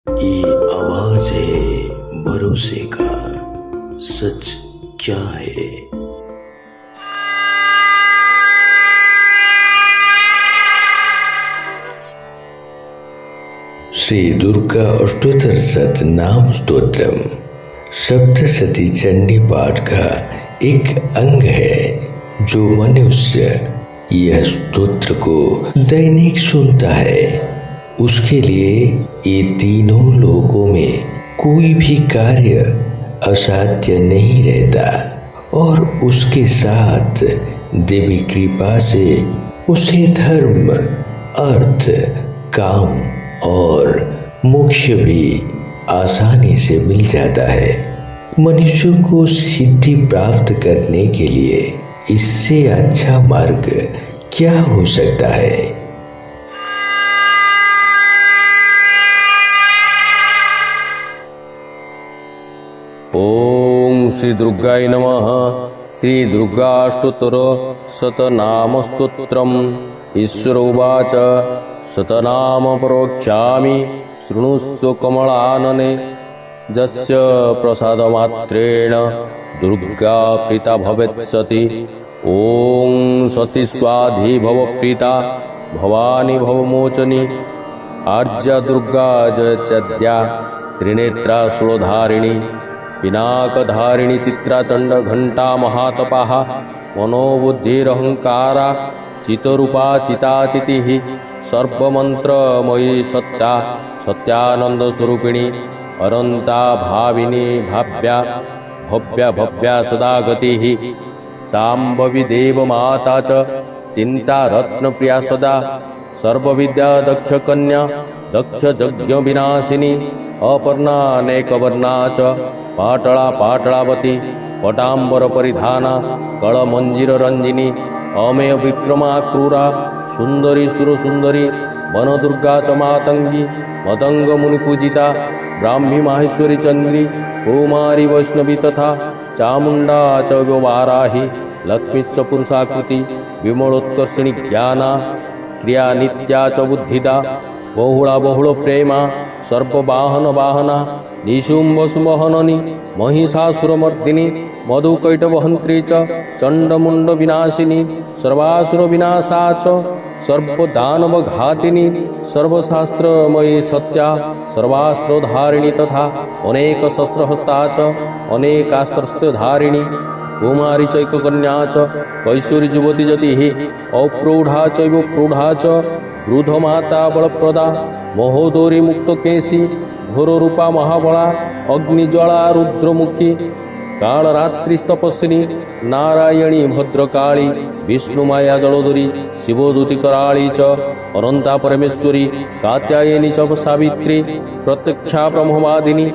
ये आवाज है भरोसे का, सच क्या है। श्री दुर्गा अष्टोत्तर शतनाम स्तोत्रम सप्तशती चंडी पाठ का एक अंग है। जो मनुष्य यह स्तोत्र को दैनिक सुनता है उसके लिए ये तीनों लोकों में कोई भी कार्य असाध्य नहीं रहता और उसके साथ देवी कृपा से उसे धर्म, अर्थ, काम और मोक्ष भी आसानी से मिल जाता है। मनुष्य को सिद्धि प्राप्त करने के लिए इससे अच्छा मार्ग क्या हो सकता है। ओम श्री दुर्गाय नमः। श्री दुर्गाष्टोत्तर शतनाम स्तोत्रम्। ईश्वर उवाच शतनाम प्रोक्ष्यामि शृणुष्व कमलानने जस्य प्रसादमात्रेण दुर्गा प्रीता भवेत्सति। ओम सती स्वाधि भव प्रीता भवानी भवमोचनी आर्या दुर्गा जयचद्या त्रिनेत्रा शूलधारिणी पिनाकधारिणी चित्राचंड घंटा महातपाः मनोबुद्धिरहंकारा चितरूपा चिताचितिः सर्वमंत्रमयी सत्या सत्यानंद स्वरूपिणी अनंता भाविनी भाव्या भव्या भव्या सदा गतिः शांभवी देव माता च चिंता रत्न प्रिया सदा सर्वविद्या दक्ष कन्या दक्ष यज्ञ विनाशिनी अपर्णा अनेकवर्णा च पाटला पाटलावती पटांबर परिधाना कलमंजीर रंजिनी अमेय विक्रमा क्रूरा सुंदरी सुर सुंदरी वन दुर्गा च मातंगी मदंग मुनि पूजिता ब्राह्मी माहेश्वरी चंद्री कौमारी वैष्णवी तथा चामुंडा च वाराही लक्ष्मी च पुरुषाकृति विमलोत्कर्षिणी ज्ञाना क्रिया नित्या च बुद्धिदा बहुला बहुल प्रेमा सर्ववाहन वाहना निशुंभ सुमहननी महिषासुरमर्दिनी मधुकैटवहंत्री च चंडमुंड विनाशिनी सर्वासुर विनाशा च सर्वदानव घातिनी सर्वशास्त्रमयी सत्या सर्वास्त्रधारिणी तथा अनेक शस्त्रहस्ता च अनेकास्त्रधारिणी कुमारी चैककन्या च कैशोरी युवती जतिः अप्रौढ़ा चैव प्रौढ़ा च वृद्धमाता बलप्रदा महोदरी मुक्तकेशी घोररूपा महाबला अग्निज्वाला रुद्रमुखी कालरात्रिस्तपस्विनी नारायणी भद्रकाली विष्णुमाया जलोदरी शिवदूती कराली च अनंता परमेश्वरी कात्यायनी च सावित्री प्रत्यक्षा ब्रह्मवादिनी